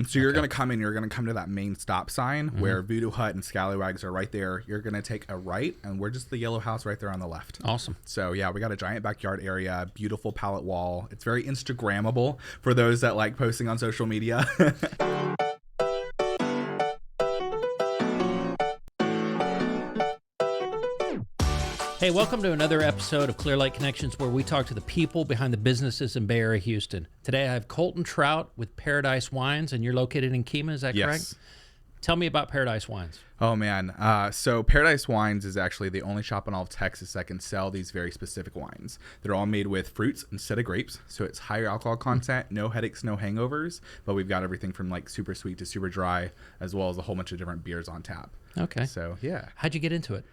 So you're going to come in, you're going to come to that main stop sign where Voodoo Hut and Scallywags are right there. You're going to take a right, and we're just the yellow house right there on the left. Awesome. So yeah, we got a giant backyard area, beautiful pallet wall. It's very Instagrammable for those that like posting on social media. Hey, welcome to another episode of Clear Lake Connections, where we talk to the people behind the businesses in Bay Area, Houston. Today I have Colton Trout with Paradise Wines, and you're located in Kemah, is that correct? Tell me about Paradise Wines. Oh, man. So Paradise Wines is actually the only shop in all of Texas that can sell these very specific wines. They're all made with fruits instead of grapes, so it's higher alcohol content, no headaches, no hangovers, but we've got everything from like super sweet to super dry, as well as a whole bunch of different beers on tap. Okay. So, yeah. How'd you get into it?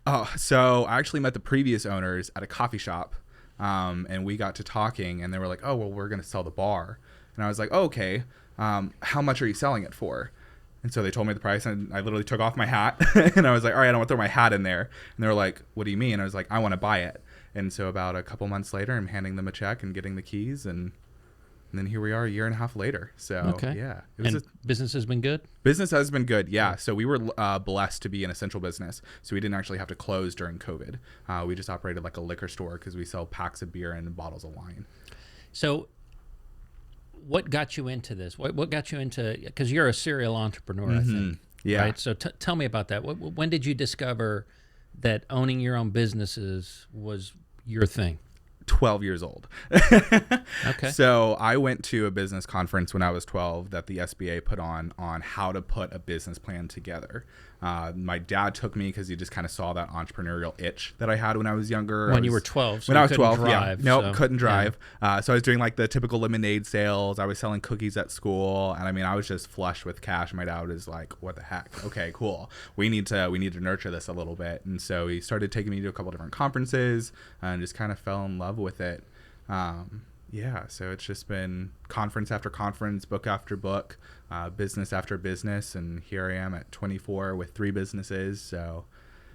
Oh, so I actually met the previous owners at a coffee shop, and we got to talking, and they were like, oh, well, we're going to sell the bar. And I was like, oh, okay. How much are you selling it for? And so they told me the price, and I literally took off my hat, and I was like, all right, I don't want to throw my hat in there. And they were like, what do you mean? And I was like, I want to buy it. And so about a couple months later, I'm handing them a check and getting the keys, and then here we are a year and a half later. So, yeah. Business has been good? Business has been good, yeah. So we were blessed to be an essential business. So we didn't actually have to close during COVID. We just operated like a liquor store because we sell packs of beer and bottles of wine. So what got you into this? What got you into, because you're a serial entrepreneur, I think. Yeah. Right? So tell me about that. When did you discover that owning your own businesses was your thing? 12 years old. Okay. So I went to a business conference when I was 12 that the SBA put on how to put a business plan together. My dad took me because he just kind of saw that entrepreneurial itch that I had when I was younger. When you were 12. So when I was 12, drive, couldn't drive. Yeah. So I was doing like the typical lemonade sales. I was selling cookies at school. And I mean, I was just flush with cash. My dad was like, what the heck? Okay, cool. We need to nurture this a little bit. And so he started taking me to a couple different conferences and just kind of fell in love with it. So it's just been conference after conference, book after book, business after business, and here I am at 24 with 3 businesses. So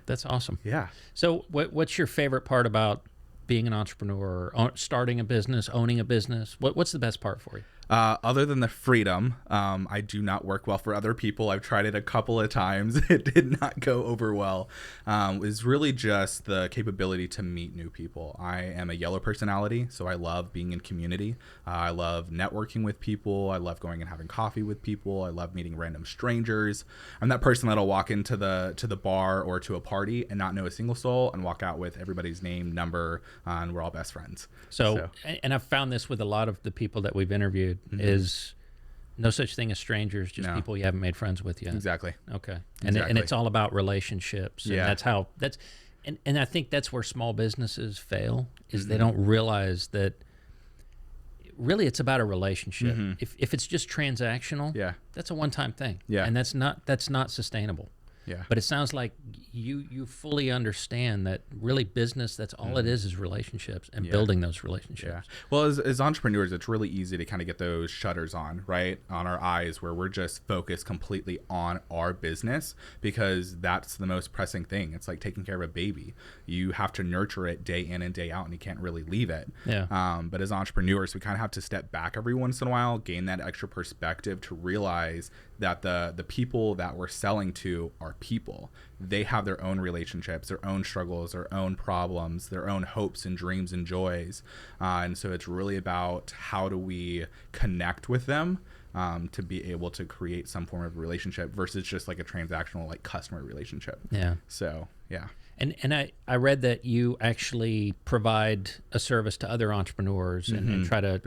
that's awesome. Yeah. So what's your favorite part about being an entrepreneur, starting a business, owning a business? What's the best part for you? Other than the freedom, I do not work well for other people. I've tried it a couple of times. It did not go over well. It's really just the capability to meet new people. I am a yellow personality, so I love being in community. I love networking with people. I love going and having coffee with people. I love meeting random strangers. I'm that person that'll walk into the bar or to a party and not know a single soul and walk out with everybody's name, number, and we're all best friends. So, and I've found this with a lot of the people that we've interviewed, is no such thing as strangers, just people you haven't made friends with yet. Exactly. Okay. And it's all about relationships. And and I think that's where small businesses fail, is they don't realize that really it's about a relationship. If it's just transactional, that's a one-time thing. Yeah. And that's not sustainable. Yeah. But it sounds like you fully understand that really business, that's all it is relationships and building those relationships. Yeah. Well, as entrepreneurs, it's really easy to kind of get those shutters on, right? On our eyes, where we're just focused completely on our business because that's the most pressing thing. It's like taking care of a baby. You have to nurture it day in and day out, and you can't really leave it. Yeah. But as entrepreneurs, we kind of have to step back every once in a while, gain that extra perspective to realize that the people that we're selling to are people. They have their own relationships, their own struggles, their own problems, their own hopes and dreams and joys. And so it's really about how do we connect with them to be able to create some form of relationship versus just like a transactional like customer relationship. Yeah. So, yeah. And I read that you actually provide a service to other entrepreneurs and try to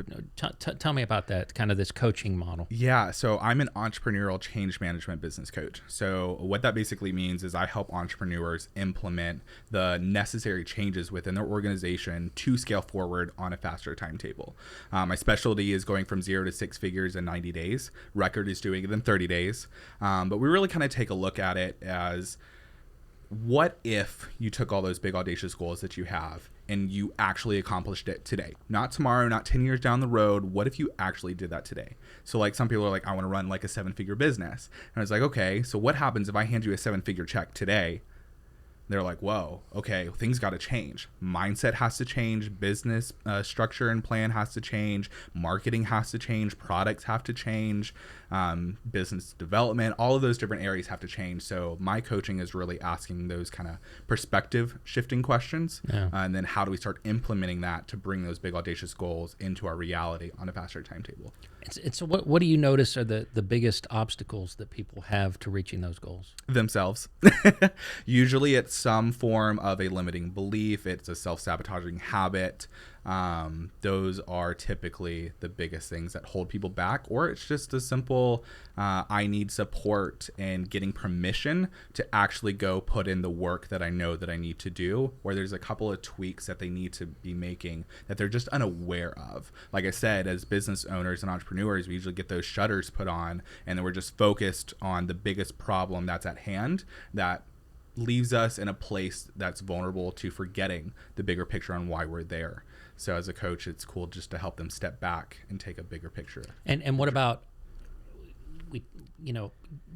tell me about that, kind of this coaching model. Yeah, so I'm an entrepreneurial change management business coach. So what that basically means is I help entrepreneurs implement the necessary changes within their organization to scale forward on a faster timetable. My specialty is going from 0 to 6 figures in 90 days. Record is doing it in 30 days. But we really kind of take a look at it as, what if you took all those big audacious goals that you have and you actually accomplished it today? Not tomorrow, not 10 years down the road. What if you actually did that today? So like some people are like, I want to run like a 7-figure business. And I was like, okay, so what happens if I hand you a 7-figure check today? They're like, whoa, okay, things got to change. Mindset has to change. Business structure and plan has to change. Marketing has to change. Products have to change. business development, all of those different areas have to change. So my coaching is really asking those kind of perspective shifting questions. And then how do we start implementing that to bring those big audacious goals into our reality on a faster timetable? So what do you notice are the biggest obstacles that people have to reaching those goals? Themselves. Usually it's some form of a limiting belief. It's a self-sabotaging habit. Those are typically the biggest things that hold people back, or it's just a simple, I need support and getting permission to actually go put in the work that I know that I need to do, or there's a couple of tweaks that they need to be making that they're just unaware of. Like I said, as business owners and entrepreneurs, we usually get those shutters put on and then we're just focused on the biggest problem that's at hand that leaves us in a place that's vulnerable to forgetting the bigger picture on why we're there. So as a coach, it's cool just to help them step back and take a bigger picture. And what about,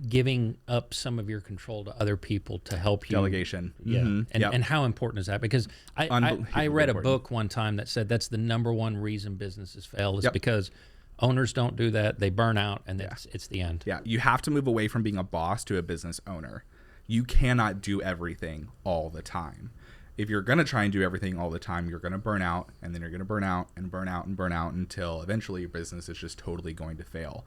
giving up some of your control to other people to help you? Delegation. Yeah. Mm-hmm. And how important is that? Because I read a book one time that said that's the number one reason businesses fail is because owners don't do that. They burn out, and it's the end. Yeah. You have to move away from being a boss to a business owner. You cannot do everything all the time. If you're going to try and do everything all the time, you're going to burn out, and then you're going to burn out and burn out and burn out until eventually your business is just totally going to fail.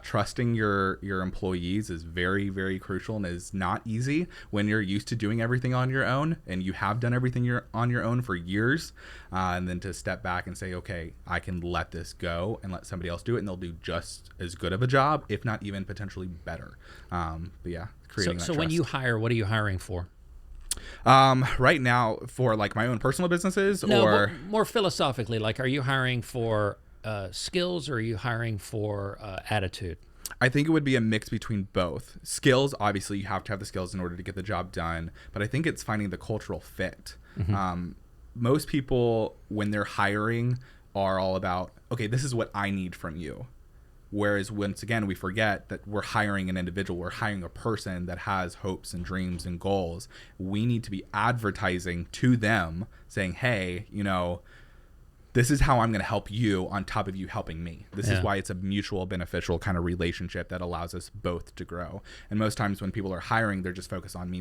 Trusting your employees is very, very crucial and is not easy when you're used to doing everything on your own and you have done everything on your own for years. And then to step back and say, okay, I can let this go and let somebody else do it, and they'll do just as good of a job, if not even potentially better. Creating that So when trust. you hire, what are you hiring for? Right now, for like my own personal businesses, or more philosophically, like, are you hiring for skills, or are you hiring for attitude? I think it would be a mix between both. Skills, obviously, you have to have the skills in order to get the job done, but I think it's finding the cultural fit. Mm-hmm. Most people, when they're hiring, are all about, okay, this is what I need from you. Whereas once again, we forget that we're hiring an individual, we're hiring a person that has hopes and dreams and goals. We need to be advertising to them saying, hey, this is how I'm going to help you on top of you helping me. This is why it's a mutual beneficial kind of relationship that allows us both to grow. And most times when people are hiring, they're just focused on me,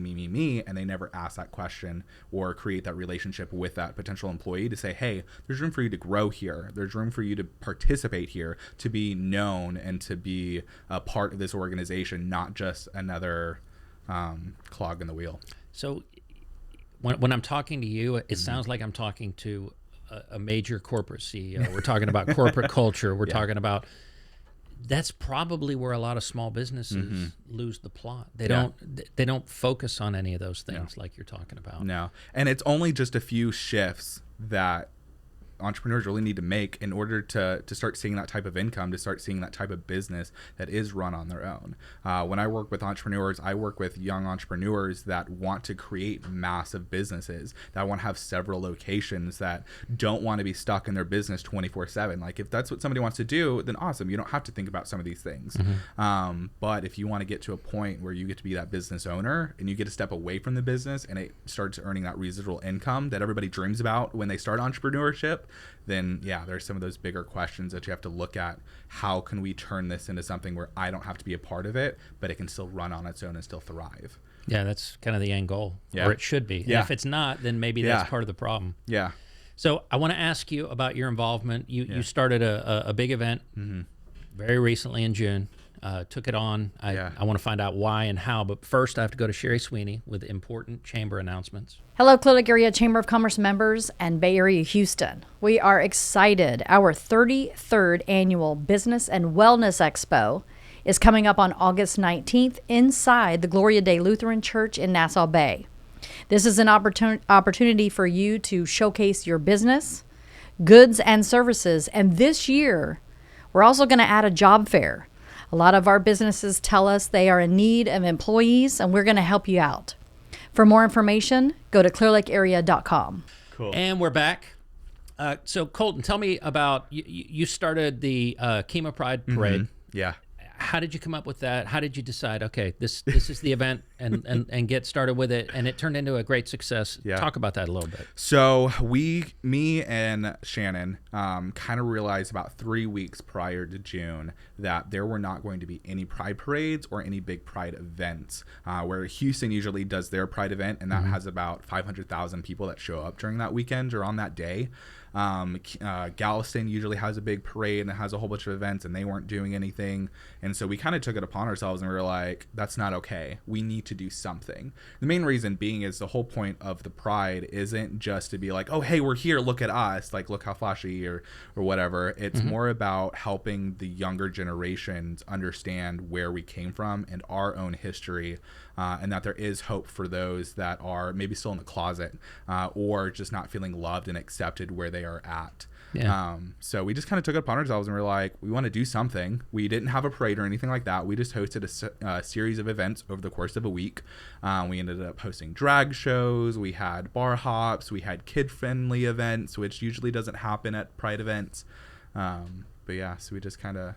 and they never ask that question or create that relationship with that potential employee to say, hey, there's room for you to grow here. There's room for you to participate here, to be known and to be a part of this organization, not just another clog in the wheel. So when I'm talking to you, it sounds like I'm talking to a major corporate CEO. We're talking about corporate culture. We're talking about, that's probably where a lot of small businesses lose the plot. They don't focus on any of those things like you're talking about. No. And it's only just a few shifts that entrepreneurs really need to make in order to start seeing that type of income, to start seeing that type of business that is run on their own. When I work with entrepreneurs, I work with young entrepreneurs that want to create massive businesses, that want to have several locations, that don't want to be stuck in their business 24/7. Like, if that's what somebody wants to do, then awesome. You don't have to think about some of these things. But if you want to get to a point where you get to be that business owner and you get to step away from the business and it starts earning that residual income that everybody dreams about when they start entrepreneurship, then there's some of those bigger questions that you have to look at. How can we turn this into something where I don't have to be a part of it, but it can still run on its own and still thrive? Yeah, that's kind of the end goal, or it should be. And if it's not, then maybe that's part of the problem. Yeah. So I want to ask you about your involvement. You started a big event very recently in June. Took it on. I want to find out why and how, but first I have to go to Sherry Sweeney with important chamber announcements. Hello, Clear Lake Area Chamber of Commerce members and Bay Area Houston. We are excited. Our 33rd annual Business and Wellness Expo is coming up on August 19th inside the Gloria Dei Lutheran Church in Nassau Bay. This is an opportunity for you to showcase your business, goods, and services. And this year, we're also going to add a job fair. A lot of our businesses tell us they are in need of employees, and we're going to help you out. For more information, go to clearlakearea.com. Cool. And we're back. So, Colton, tell me about, you started the Kemah Pride Parade. Yeah. how did you come up with that? How did you decide, okay, this is the event and get started with it? And it turned into a great success. Yeah. Talk about that a little bit. So me and Shannon kind of realized about 3 weeks prior to June that there were not going to be any Pride parades or any big Pride events, where Houston usually does their Pride event, and that has about 500,000 people that show up during that weekend or on that day. Galveston usually has a big parade and it has a whole bunch of events, and they weren't doing anything. And so we kind of took it upon ourselves and we were like, that's not okay. We need to do something. The main reason being is the whole point of the Pride isn't just to be like, oh, hey, we're here. Look at us. Like, look how flashy or whatever. It's more about helping the younger generations understand where we came from and our own history. And that there is hope for those that are maybe still in the closet, or just not feeling loved and accepted where they are at. Yeah. So we just kind of took it upon ourselves and we were like, we want to do something. We didn't have a parade or anything like that. We just hosted a series of events over the course of a week. We ended up hosting drag shows. We had bar hops. We had kid-friendly events, which usually doesn't happen at Pride events. But yeah, so we just kind of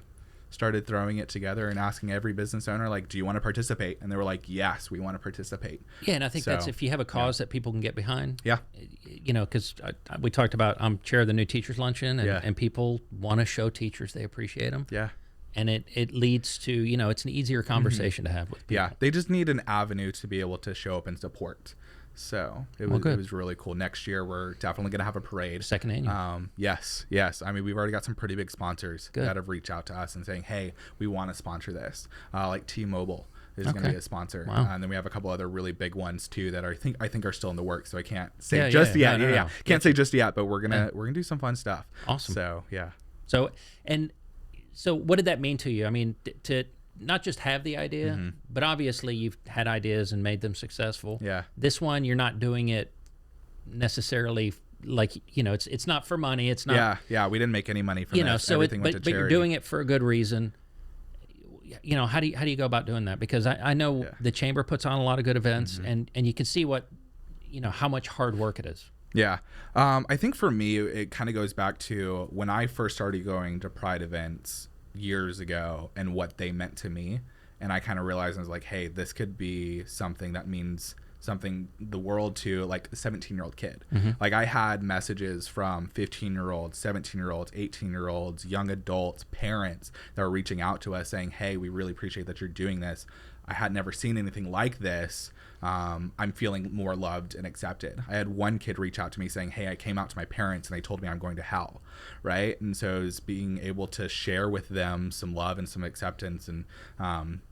started throwing it together and asking every business owner, like, do you want to participate? And they were like, yes, we want to participate. Yeah, and I think that's if you have a cause that people can get behind. Yeah. You know, because we talked about, I'm chair of the new teachers luncheon, and people want to show teachers they appreciate them. Yeah. And it leads to, you know, it's an easier conversation to have with people. Yeah, they just need an avenue to be able to show up and support. So it was really cool. Next year, we're definitely going to have a parade. Second annual. Yes. I mean, we've already got some pretty big sponsors that have reached out to us and saying, hey, we want to sponsor this. Like T-Mobile is going to be a sponsor. Wow. And then we have a couple other really big ones too that I think are still in the works. So I can't say yet. No. Can't say just yet, but we're gonna do some fun stuff. Awesome. So yeah. So what did that mean to you? I mean, to not just have the idea, but obviously you've had ideas and made them successful. Yeah. This one, you're not doing it necessarily like, you know, it's not for money. It's not. Yeah. We didn't make any money from this. So everything went to charity. but you're doing it for a good reason. You know, how do you go about doing that? Because I know the chamber puts on a lot of good events, and you can see how much hard work it is. Yeah. I think for me, it kind of goes back to when I first started going to Pride events years ago and what they meant to me. And I kind of realized, I was like, hey, this could be something that means something the world to like a 17-year-old kid. Like I had messages from 15-year-olds, 17-year-olds, 18-year-olds, young adults, parents that were reaching out to us saying, hey, we really appreciate that you're doing this. I had never seen anything like this. I'm feeling more loved and accepted. I had one kid reach out to me saying, hey, I came out to my parents and they told me I'm going to hell. Right. And so it was being able to share with them some love and some acceptance and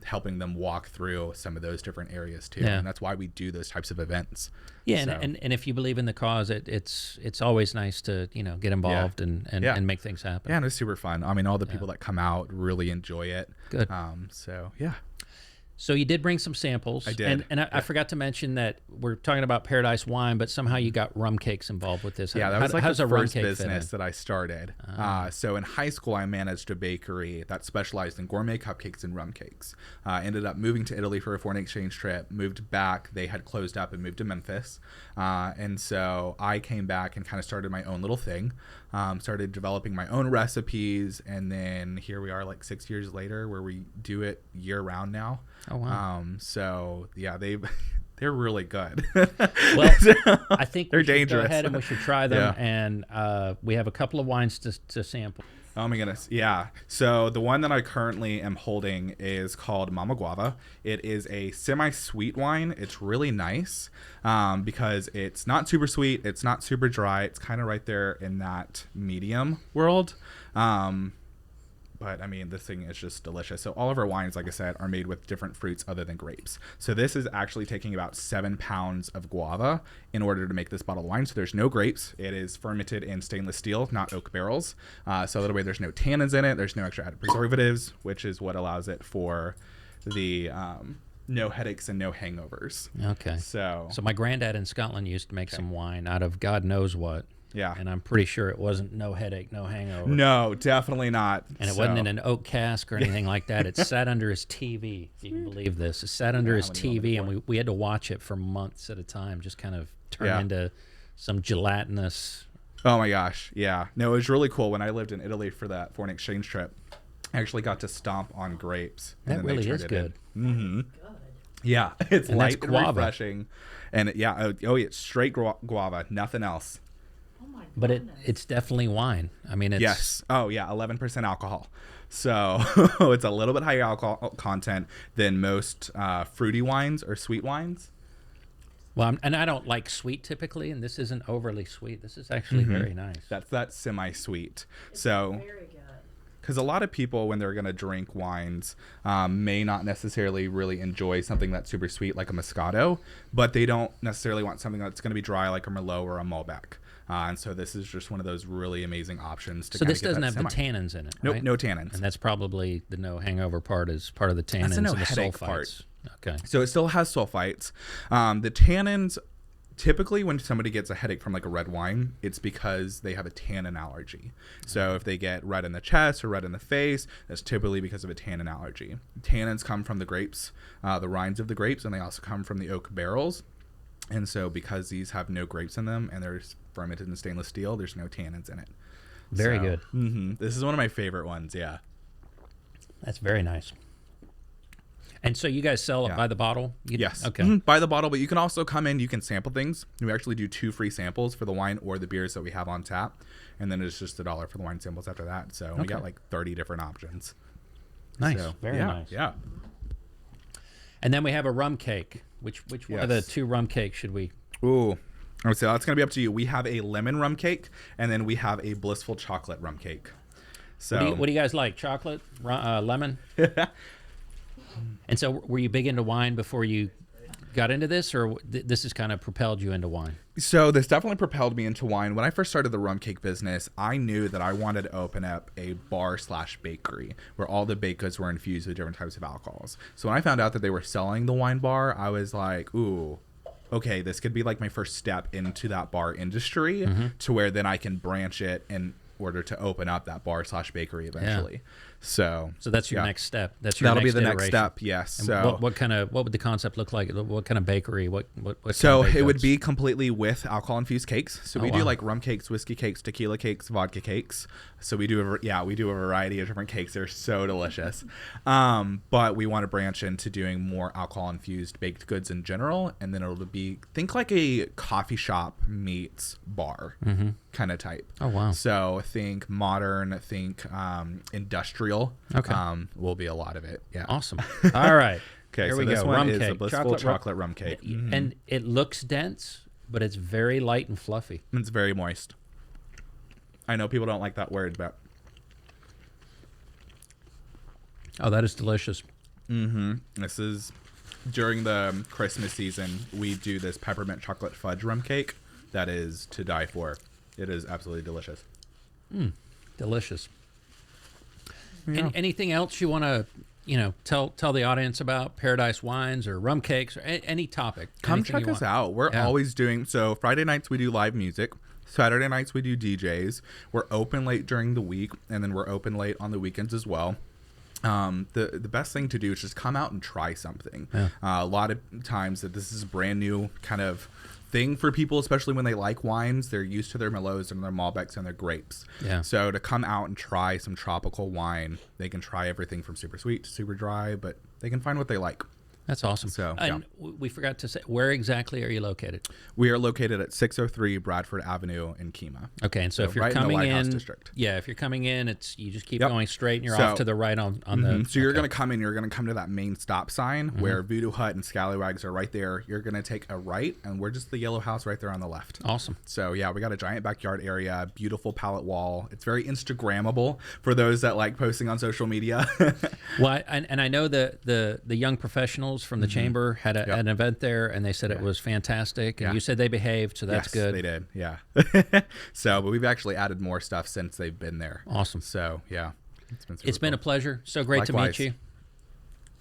helping them walk through some of those different areas too. Yeah. And that's why we do those types of events. Yeah. So. And if you believe in the cause, it's always nice to, get involved and make things happen. Yeah. And it's super fun. I mean, all the people that come out really enjoy it. Good. So yeah. So you did bring some samples. I did. And I forgot to mention that we're talking about Paradise Wine, but somehow you got rum cakes involved with this. Yeah, that was like how's the a rum first cake business that I started. So in high school, I managed a bakery that specialized in gourmet cupcakes and rum cakes. Ended up moving to Italy for a foreign exchange trip, moved back. They had closed up and moved to Memphis. And so I came back and kind of started my own little thing. Started developing my own recipes. And then here we are like 6 years later where we do it year round now. Oh, wow. So yeah, they're really good. Well, I think they're we should dangerous. go ahead and we should try them. Yeah. And we have a couple of wines to sample. Oh my goodness. Yeah. So the one that I currently am holding is called Mama Guava. It is a semi-sweet wine. It's really nice because it's not super sweet. It's not super dry. It's kind of right there in that medium world. But I mean, this thing is just delicious. So all of our wines, like I said, are made with different fruits other than grapes. So this is actually taking about 7 pounds of guava in order to make this bottle of wine. So there's no grapes. It is fermented in stainless steel, not oak barrels. So that way there's no tannins in it. There's no extra added preservatives, which is what allows it for the no headaches and no hangovers. Okay. So my granddad in Scotland used to make some wine out of God knows what. Yeah. And I'm pretty sure it wasn't no headache, no hangover. No, definitely not. And it wasn't in an oak cask or anything like that. It sat under his TV, if you can believe this. It sat under his TV, and we had to watch it for months at a time, just kind of turn into some gelatinous. Oh, my gosh. Yeah. No, it was really cool. When I lived in Italy for that foreign exchange trip, I actually got to stomp on grapes. That really is good. Mm-hmm. Yeah, it's And light that's and refreshing. And it's straight guava, nothing else. Oh my But it's definitely wine. I mean, it's... Yes. Oh, yeah, 11% alcohol. So it's a little bit higher alcohol content than most fruity wines or sweet wines. Well, and I don't like sweet typically, and this isn't overly sweet. This is actually very nice. That's semi-sweet. So, very good. because a lot of people, when they're going to drink wines, may not necessarily really enjoy something that's super sweet like a Moscato, but they don't necessarily want something that's going to be dry like a Merlot or a Malbec. And so this is just one of those really amazing options to So kind this of get doesn't that have the tannins in it, Nope, right? no tannins. And that's probably the no hangover part is part of the tannins the no and the headache sulfites. part. Okay. So it still has sulfites. The tannins, typically when somebody gets a headache from like a red wine, it's because they have a tannin allergy. So if they get red in the chest or red in the face, that's typically because of a tannin allergy. Tannins come from the grapes, the rinds of the grapes, and they also come from the oak barrels. And so because these have no grapes in them and they're fermented in stainless steel, there's no tannins in it. Very good. This is one of my favorite ones, yeah. That's very nice. And so you guys sell it by the bottle? Yes. Okay. By the bottle, but you can also come in, you can sample things. We actually do 2 free samples for the wine or the beers that we have on tap. And then it's just $1 for the wine samples after that. So we got like 30 different options. Nice. So, Very nice. Yeah. And then we have a rum cake. Which one of the 2 rum cakes should we? Ooh. I would say that's going to be up to you. We have a lemon rum cake, and then we have a blissful chocolate rum cake. So What do you guys like? Chocolate, lemon? And so were you big into wine before you got into this, or this has kind of propelled you into wine? So this definitely propelled me into wine. When I first started the rum cake business, I knew that I wanted to open up a bar/bakery where all the baked goods were infused with different types of alcohols. So when I found out that they were selling the wine bar, I was like, ooh, okay, this could be like my first step into that bar industry to where then I can branch it in order to open up that bar/bakery eventually. Yeah. So that's your next step. That'll be the iteration. next step. Yes. And So what would the concept look like? What kind of bakery? What so kind of it would goods? be completely with alcohol infused cakes. So we do wow. like rum cakes, whiskey cakes, tequila cakes, vodka cakes. So we do a variety of different cakes. They're so delicious. But we want to branch into doing more alcohol infused baked goods in general, and then it'll be think like a coffee shop meets bar kind of type. Oh wow. So think modern, think industrial. Okay. Will be a lot of it. Yeah. Awesome. All right. Okay, Here so we this go. one Rum is cake. a blissful chocolate rum cake. And it looks dense, but it's very light and fluffy. It's very moist. I know people don't like that word, but Oh, that is delicious. this is during the Christmas season. We do this peppermint chocolate fudge rum cake that is to die for. It is absolutely delicious. Delicious. Yeah. Anything else you want to, tell the audience about Paradise Wines or rum cakes or any topic? Come Anything check you us want. out. We're Yeah. always doing so. Friday nights we do live music. Saturday nights we do DJs. We're open late during the week, and then we're open late on the weekends as well. The best thing to do is just come out and try something. Yeah. A lot of times that this is a brand new kind of thing for people, especially when they like wines. They're used to their Merlots and their Malbecs and their grapes. Yeah. So to come out and try some tropical wine, they can try everything from super sweet to super dry, but they can find what they like. That's awesome. So, and we forgot to say, where exactly are you located? We are located at 603 Bradford Avenue in Kemah. Okay, and so if you're right in the coming Lighthouse in, District. if you're coming in, you just keep Yep. going straight, and you're So- off to the right on the. So you're okay. going to come in, you're going to come to that main stop sign where Voodoo Hut and Scallywags are right there. You're going to take a right, and we're just the yellow house right there on the left. Awesome. So yeah, we got a giant backyard area, beautiful pallet wall. It's very Instagrammable for those that like posting on social media. Well, and I know the young professionals from the chamber had an event there, and they said it was fantastic. And you said they behaved, so that's Yes, good. They did, yeah. So, but we've actually added more stuff since they've been there. Awesome. So yeah, it's been a pleasure. So great to Likewise. meet you.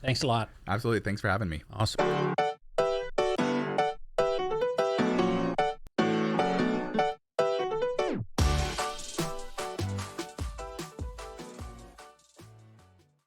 Thanks a lot. Absolutely. Thanks for having me. Awesome.